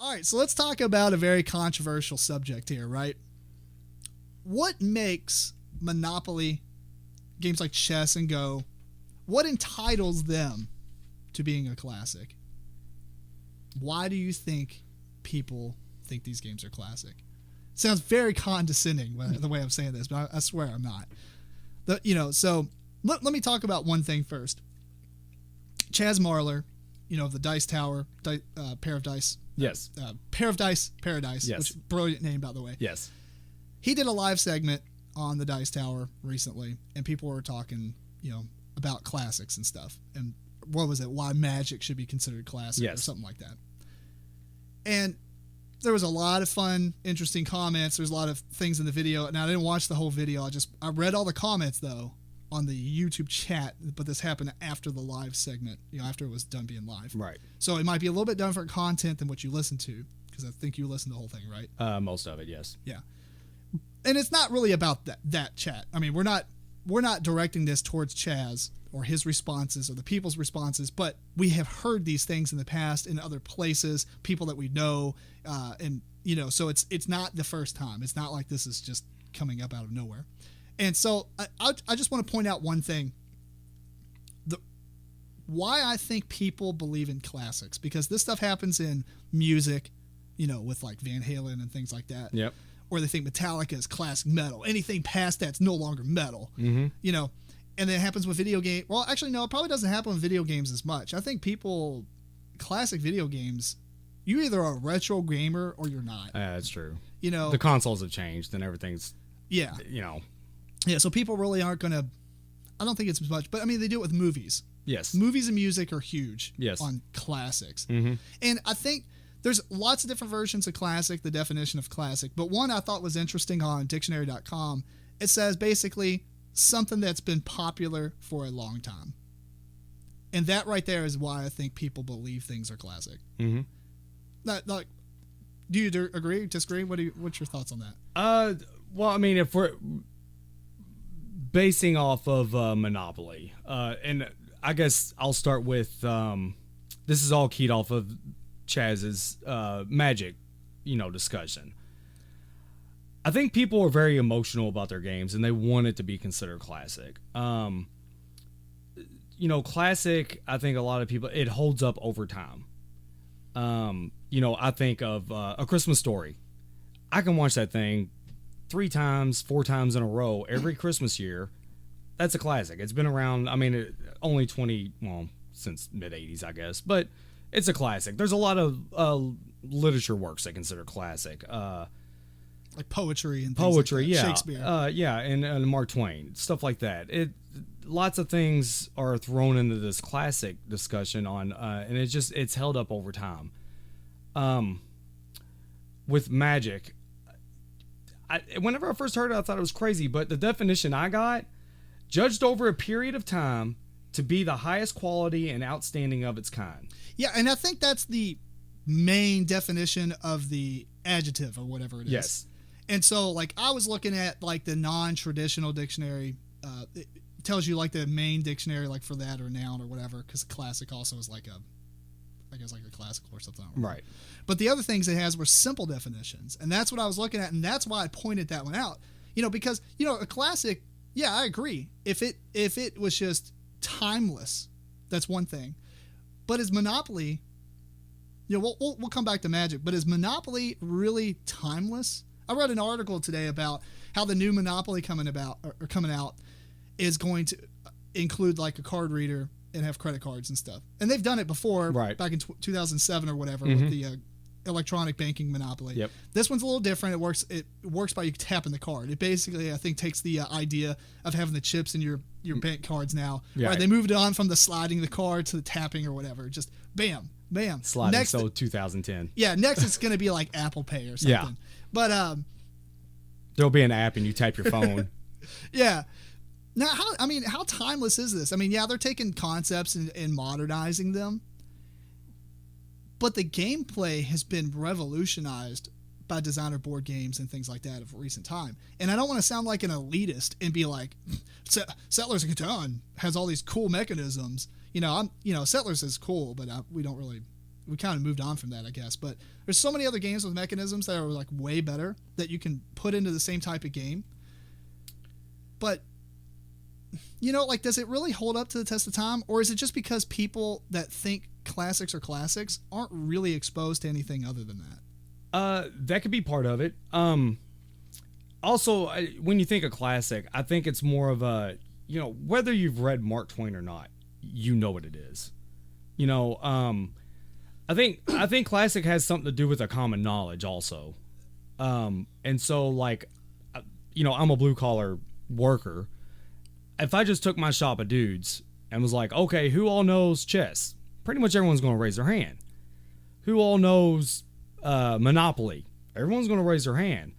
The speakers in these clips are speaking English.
All right, so let's talk about a very controversial subject here, right? What makes Monopoly, games like chess and Go, what entitles them to being a classic? Why do you think people think these games are classic? It sounds very condescending the way I'm saying this, but I swear I'm not. So let me talk about one thing first. Chaz Marler, of the Dice Tower, Pair of Dice. Yes. Pair of Dice Paradise. Yes. Which brilliant name, by the way. Yes. He did a live segment on the Dice Tower recently, and people were talking, about classics and stuff. And what was it? Why Magic should be considered classic or something like that. And there was a lot of fun, interesting comments. There's a lot of things in the video. Now, I didn't watch the whole video. I read all the comments, though, on the YouTube chat, but this happened after the live segment, after it was done being live. Right. So it might be a little bit different content than what you listen to, because I think you listened to the whole thing, right? Most of it, yes. Yeah. And it's not really about that chat. I mean, we're not directing this towards Chaz or his responses or the people's responses, but we have heard these things in the past in other places, people that we know, and so it's not the first time. It's not like this is just coming up out of nowhere. And so I just want to point out one thing. Why I think people believe in classics, because this stuff happens in music, with like Van Halen and things like that. Yep. Or they think Metallica is classic metal. Anything past that's no longer metal. Mm-hmm. And then it happens with video game. Well, actually, no, it probably doesn't happen with video games as much. I think classic video games, you're either a retro gamer or you're not. That's true. The consoles have changed and everything's. Yeah. Yeah. So people really aren't going to. I don't think it's as much, but I mean, they do it with movies. Yes. Movies and music are huge. Yes. On classics. Mm-hmm. And I think there's lots of different versions of classic, the definition of classic, but one I thought was interesting on dictionary.com. It says basically something that's been popular for a long time. And that right there is why I think people believe things are classic. Mm-hmm. Do you agree, disagree? What's your thoughts on that? Well, I mean, if we're basing off of Monopoly, and I guess I'll start with, this is all keyed off of Chaz's Magic, discussion. I think people are very emotional about their games and they want it to be considered classic. Classic, I think a lot of people, it holds up over time. I think of A Christmas Story. I can watch that thing 3 times, 4 times in a row every Christmas year. That's a classic. It's been around, only since mid-'80s, I guess, but it's a classic. There's a lot of literature works I consider classic. Like poetry and things like that. Yeah. Shakespeare. And Mark Twain, stuff like that. Lots of things are thrown into this classic discussion on, and it's held up over time. With Magic, whenever I first heard it, I thought it was crazy, but the definition I got, judged over a period of time to be the highest quality and outstanding of its kind. Yeah, and I think that's the main definition of the adjective or whatever it is. Yes. And so, I was looking at, the non-traditional dictionary. It tells you, the main dictionary, for that or noun or whatever, because classic also is, I guess, a classical or something. Right. But the other things it has were simple definitions, and that's what I was looking at, and that's why I pointed that one out. Because, a classic, yeah, I agree. If it was just timeless, that's one thing. But is Monopoly, we'll come back to Magic, but is Monopoly really timeless? I read an article today about how the new Monopoly coming out is going to include a card reader and have credit cards and stuff. And they've done it before, right, back in 2007 or whatever, mm-hmm, with the electronic banking Monopoly. Yep. This one's a little different. It works by you tapping the card. It basically, I think, takes the idea of having the chips in your bank cards now. Yeah. Right, they moved it on from the sliding the card to the tapping or whatever. Just bam, bam. Sliding, next, 2010. Yeah, next it's going to be like Apple Pay or something. Yeah. But there'll be an app and you type your phone. Yeah. Now, how timeless is this? Yeah, they're taking concepts and modernizing them, but the gameplay has been revolutionized by designer board games and things like that of recent time. And I don't want to sound like an elitist and be like, Settlers of Catan has all these cool mechanisms. Settlers is cool, but we don't really we kind of moved on from that, I guess. But there's so many other games with mechanisms that are like way better that you can put into the same type of game. But, you know, like, does it really hold up to the test of time? Or is it just because people that think classics are classics aren't really exposed to anything other than that? That could be part of it. Also, when you think of classic, I think it's more of a, you know, whether you've read Mark Twain or not, you know what it is. You know, I think classic has something to do with a common knowledge also. And so, like, you know, I'm a blue collar worker. If I just took my shop of dudes and was like, okay, who all knows chess? Pretty much everyone's going to raise their hand. Who all knows Monopoly? Everyone's going to raise their hand.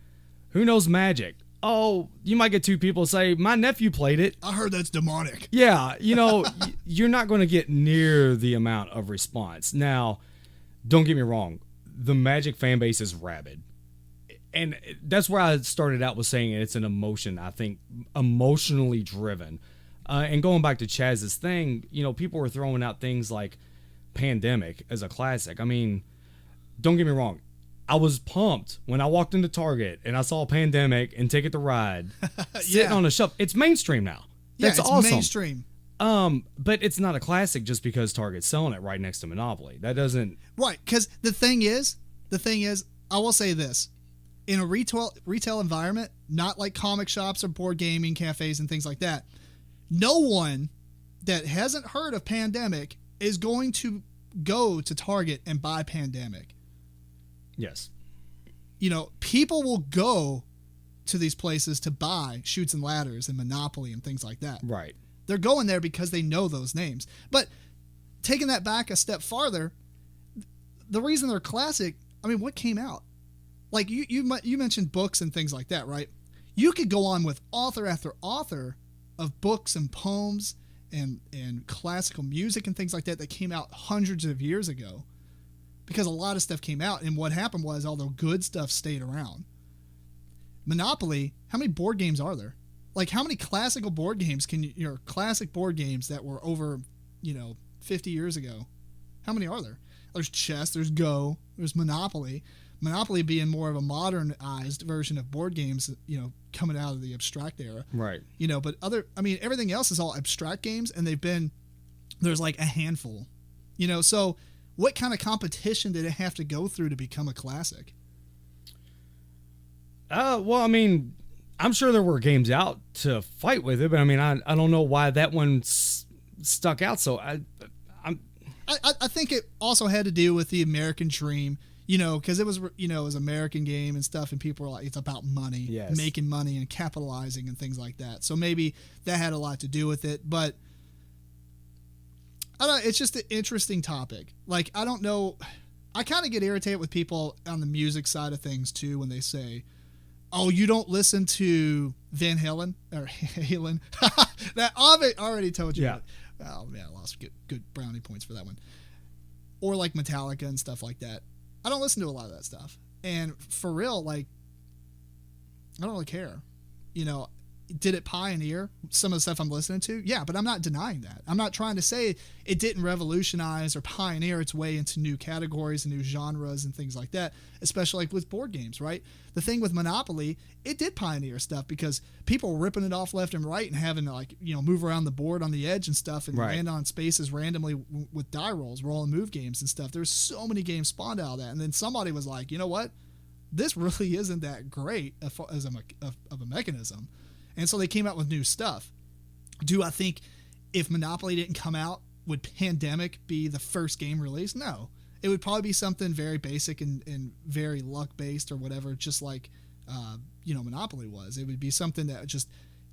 Who knows Magic? Oh, you might get 2 people say, my nephew played it. I heard that's demonic. Yeah, you know, you're not going to get near the amount of response. Now, don't get me wrong. The Magic fan base is rabid. And that's where I started out with saying it's an emotion, I think, emotionally driven. And going back to Chaz's thing, you know, people were throwing out things like Pandemic as a classic. I mean, don't get me wrong. I was pumped when I walked into Target and I saw Pandemic and Ticket to Ride sitting on a shelf. It's mainstream now. That's it's awesome. Mainstream. But it's not a classic just because Target's selling it right next to Monopoly. That doesn't... Right, because the thing is, I will say this. In a retail environment, not like comic shops or board gaming cafes and things like that, no one that hasn't heard of Pandemic is going to go to Target and buy Pandemic. Yes. You know, people will go to these places to buy Chutes and Ladders and Monopoly and things like that. Right. They're going there because they know those names. But taking that back a step farther, the reason they're classic, I mean, what came out? Like you mentioned books and things like that, right? You could go on with author after author of books and poems and classical music and things like that that came out hundreds of years ago. Because a lot of stuff came out, and what happened was all the good stuff stayed around. Monopoly, how many board games are there? Like, how many classical board games classic board games that were over, 50 years ago? How many are there? There's chess, there's Go, there's Monopoly. Monopoly being more of a modernized version of board games, coming out of the abstract era. Right. But everything else is all abstract games, and there's like a handful, so what kind of competition did it have to go through to become a classic? Well, I mean, I'm sure there were games out to fight with it, but I mean, I don't know why that one stuck out. So I think it also had to do with the American dream, because it was an American game and stuff, and people were like, it's about money, yes, making money and capitalizing and things like that. So maybe that had a lot to do with it, but I don't know, it's just an interesting topic. Like, I don't know. I kind of get irritated with people on the music side of things too when they say, "Oh, you don't listen to Van Halen or Halen." That I already told you. Yeah. Oh man, I lost good brownie points for that one. Or like Metallica and stuff like that. I don't listen to a lot of that stuff. And for real, like, I don't really care. Did it pioneer some of the stuff I'm listening to? Yeah, but I'm not denying that. I'm not trying to say it didn't revolutionize or pioneer its way into new categories and new genres and things like that, especially like with board games, right? The thing with Monopoly, it did pioneer stuff because people were ripping it off left and right and having to move around the board on the edge and stuff and right, land on spaces randomly with die rolls, roll and move games and stuff. There's so many games spawned out of that. And then somebody was like, you know what? This really isn't that great of a mechanism. And so they came out with new stuff. Do I think if Monopoly didn't come out, would Pandemic be the first game released? No. It would probably be something very basic and very luck-based or whatever, just like, Monopoly was. It would be something that just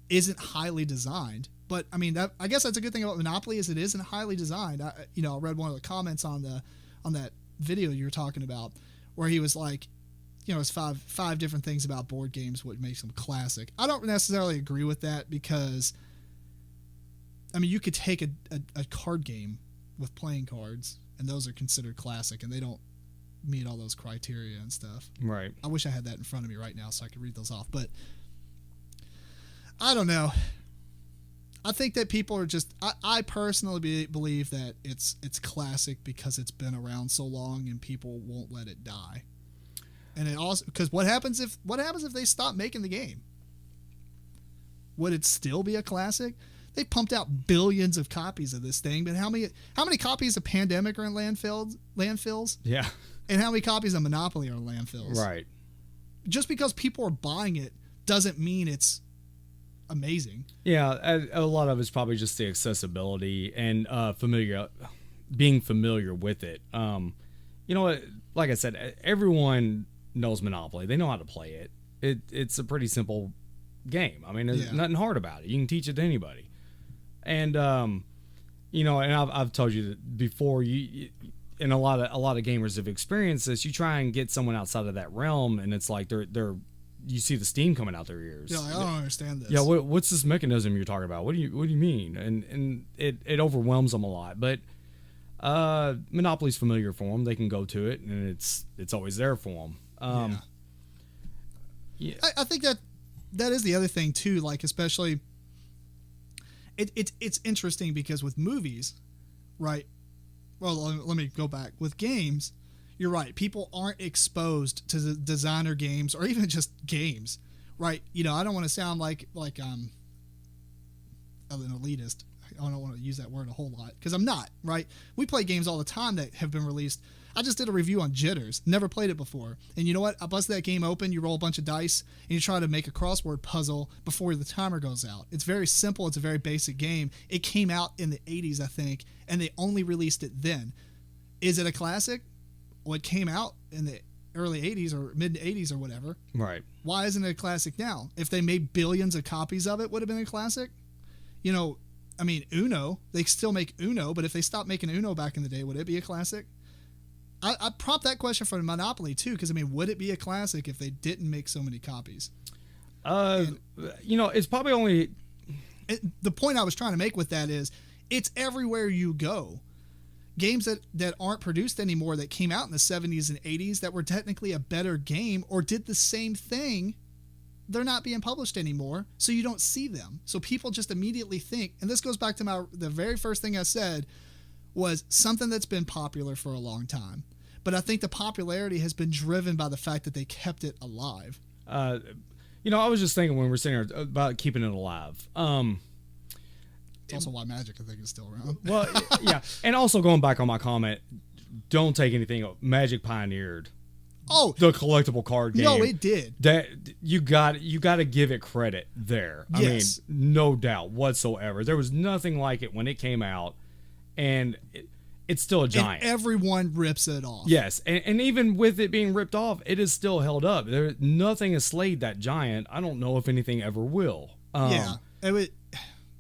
isn't highly designed. But, I mean, I guess that's a good thing about Monopoly is it isn't highly designed. I read one of the comments on that video you were talking about where he was like, it's five different things about board games what makes them classic. I don't necessarily agree with that because, I mean, you could take a card game with playing cards, and those are considered classic, and they don't meet all those criteria and stuff. Right. I wish I had that in front of me right now so I could read those off, but I don't know. I think that people are just. I personally believe that it's classic because it's been around so long and people won't let it die. And it also because what happens if they stop making the game? Would it still be a classic? They pumped out billions of copies of this thing, but how many copies of Pandemic are in landfills? Yeah. And how many copies of Monopoly are in landfills? Right. Just because people are buying it doesn't mean it's amazing. Yeah, a lot of it's probably just the accessibility and being familiar with it. Like I said, everyone knows Monopoly. They know how to play it. It's a pretty simple game. I mean, there's nothing hard about it. You can teach it to anybody. And and I've told you that before. And a lot of gamers have experienced this. You try and get someone outside of that realm, and it's like they're you see the steam coming out their ears. Yeah, I don't understand this. Yeah, what's this mechanism you're talking about? What do you mean? And it overwhelms them a lot. But Monopoly's familiar for them. They can go to it, and it's always there for them. I think that is the other thing too. Like especially, it's interesting because with movies, right? Well, let me go back. With games, you're right. People aren't exposed to the designer games or even just games, right? I don't want to sound like an elitist. I don't want to use that word a whole lot because I'm not, right? We play games all the time that have been released. I just did a review on Jitters. Never played it before. And you know what? I bust that game open. You roll a bunch of dice and you try to make a crossword puzzle before the timer goes out. It's very simple. It's a very basic game. It came out in the 80s, I think, and they only released it then. Is it a classic? Well, it came out in the early 80s or mid 80s or whatever. Right. Why isn't it a classic now? If they made billions of copies of it, would it have been a classic? I mean, Uno, they still make Uno, but if they stopped making Uno back in the day, would it be a classic? I prompt that question for Monopoly too, because would it be a classic if they didn't make so many copies? It's probably only. The point I was trying to make with that is, it's everywhere you go. Games that aren't produced anymore that came out in the 70s and 80s that were technically a better game or did the same thing, they're not being published anymore, so you don't see them. So people just immediately think, and this goes back to the very first thing I said, was something that's been popular for a long time. But I think the popularity has been driven by the fact that they kept it alive. I was just thinking when we were sitting here about keeping it alive. It's also why Magic, I think, is still around. Well, yeah. And also going back on my comment, don't take anything. Magic pioneered the collectible card game. No, it did. That you got to give it credit there. Yes. I mean, no doubt whatsoever. There was nothing like it when it came out, and it's still a giant. And everyone rips it off. Yes, and even with it being ripped off, it is still held up. Nothing has slayed that giant. I don't know if anything ever will.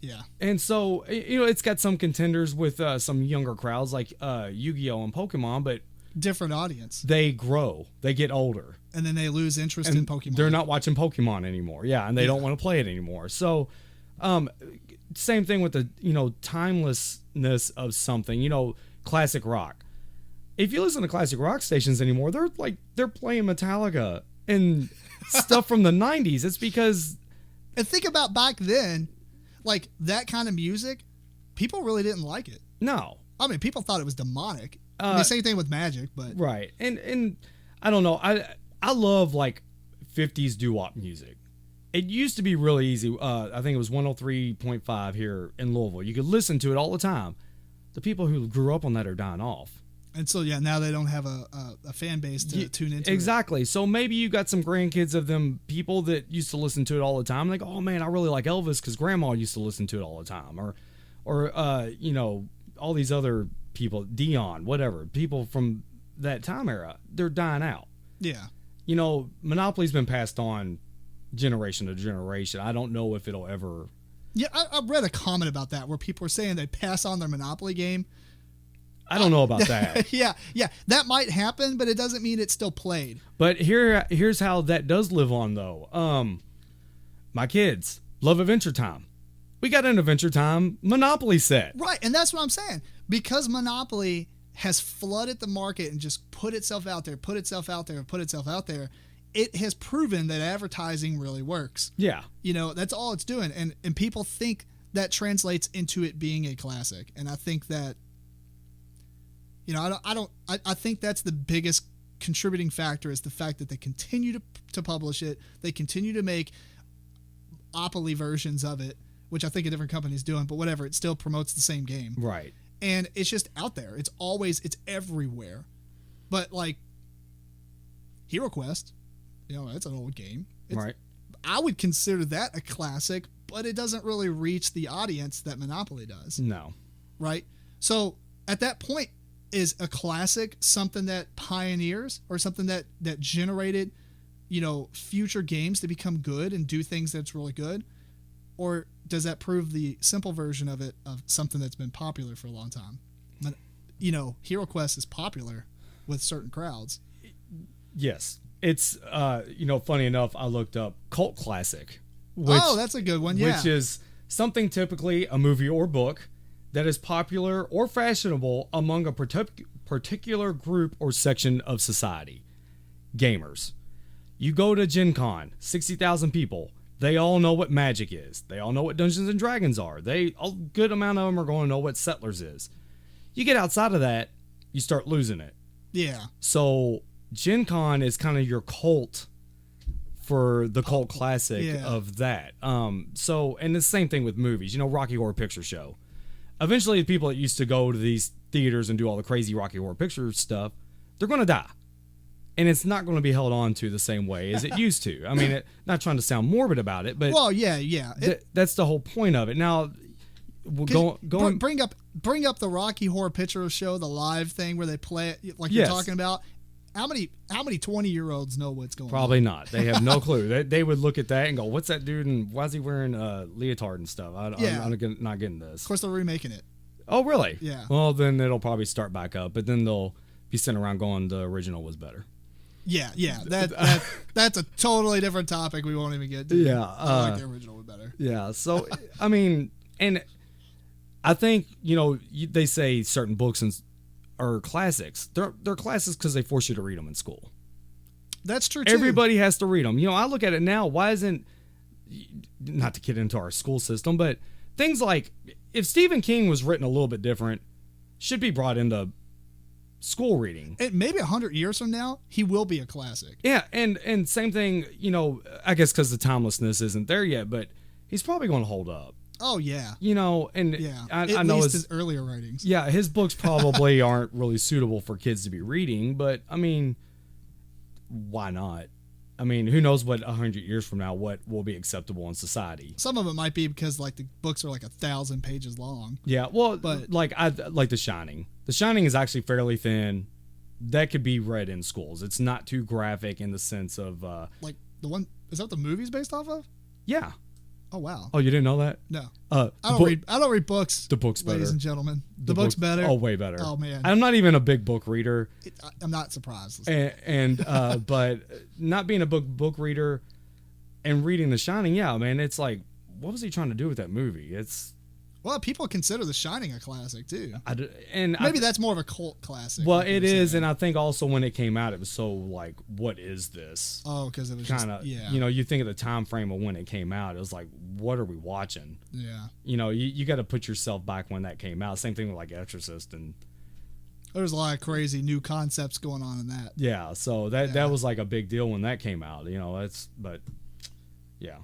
Yeah. And so, it's got some contenders with some younger crowds like Yu-Gi-Oh! And Pokemon, but different audience. They grow. They get older. And then they lose interest in Pokemon. They're not watching Pokemon anymore. Yeah, and they don't want to play it anymore. So, same thing with the, timelessness of something, classic rock. If you listen to classic rock stations anymore, they're playing Metallica and stuff from the 90s. It's because... And think about back then, like that kind of music, people really didn't like it. No. I mean, people thought it was demonic. Same thing with Magic, but... Right. And I don't know. I love, 50s doo-wop music. It used to be really easy. I think it was 103.5 here in Louisville. You could listen to it all the time. The people who grew up on that are dying off. And so, now they don't have a fan base to tune into. Exactly. So maybe you got some grandkids of them people that used to listen to it all the time. Like, oh, man, I really like Elvis because Grandma used to listen to it all the time. Or all these other people, Dion, whatever, people from that time era, they're dying out. Yeah. Monopoly's been passed on generation to generation. I don't know if it'll ever... Yeah, I read a comment about that where people were saying they pass on their Monopoly game. I don't know about that. Yeah, that might happen, but it doesn't mean it's still played. But here's how that does live on, though. My kids love Adventure Time. We got an Adventure Time Monopoly set. Right, and that's what I'm saying. Because Monopoly has flooded the market and just put itself out there, it has proven that advertising really works. Yeah. That's all it's doing. And people think that translates into it being a classic. And I think that, I think that's the biggest contributing factor, is the fact that they continue to publish it. They continue to make opoly versions of it, which I think a different company's doing, but whatever, it still promotes the same game. Right. And it's just out there. It's everywhere. But like Hero Quest, it's an old game. Right. I would consider that a classic, but it doesn't really reach the audience that Monopoly does. No. Right? So at that point, is a classic something that pioneers, or something that generated, future games to become good and do things that's really good? Or does that prove the simple version of it, of something that's been popular for a long time? But, Hero Quest is popular with certain crowds. Yes. It's, funny enough, I looked up cult classic. Which, that's a good one, yeah. Which is something typically a movie or book that is popular or fashionable among a particular group or section of society. Gamers. You go to Gen Con, 60,000 people. They all know what Magic is. They all know what Dungeons and Dragons are. A good amount of them are going to know what Settlers is. You get outside of that, you start losing it. Yeah. So Gen Con is kind of your cult for the cult classic of that. And the same thing with movies. Rocky Horror Picture Show. Eventually, the people that used to go to these theaters and do all the crazy Rocky Horror Picture stuff, they're going to die. And it's not going to be held on to the same way as it used to. I mean, not trying to sound morbid about it, but that's the whole point of it. Now, bring up the Rocky Horror Picture Show, the live thing where they play it, like you're talking about. How many 20-year-olds know what's going on? Probably not. They have no clue. They would look at that and go, "What's that dude? And why is he wearing a leotard and stuff?" I'm not getting this. Of course, they're remaking it. Oh, really? Yeah. Well, then it'll probably start back up, but then they'll be sitting around going, "The original was better." Yeah. That's a totally different topic. We won't even get to. Yeah. I like the original was better. Yeah. So I mean, and I think they say certain books are classics. They're classics because they force you to read them in school. That's true too. Everybody has to read them. I look at it now. Why isn't, not to get into our school system, but things like, if Stephen King was written a little bit different, should be brought into school reading. And maybe 100 years from now, he will be a classic. Yeah, and same thing. I guess because the timelessness isn't there yet, but he's probably going to hold up. Oh yeah. I know his earlier writings. Yeah, his books probably aren't really suitable for kids to be reading, but I mean, why not? I mean, who knows what 100 years from now what will be acceptable in society? Some of it might be because like the books are like 1,000 pages long. Yeah, well, but like The Shining. The Shining is actually fairly thin. That could be read in schools. It's not too graphic in the sense of like the one, is that what the movie's based off of? Yeah. Oh wow! Oh, you didn't know that? No. I don't read books. The book's better, ladies and gentlemen. The book's better. Oh, way better. Oh man, I'm not even a big book reader. I'm not surprised. But not being a book reader and reading The Shining, yeah, man, it's like, what was he trying to do with that movie? Well, people consider The Shining a classic too. That's more of a cult classic. Well, it is, and I think also when it came out, it was so like, what is this? Oh, because it was kind of, you think of the time frame of when it came out, it was like, what are we watching? Yeah. You got to put yourself back when that came out. Same thing with like Exorcist, and there's a lot of crazy new concepts going on in that. Yeah, so that was like a big deal when that came out. But yeah.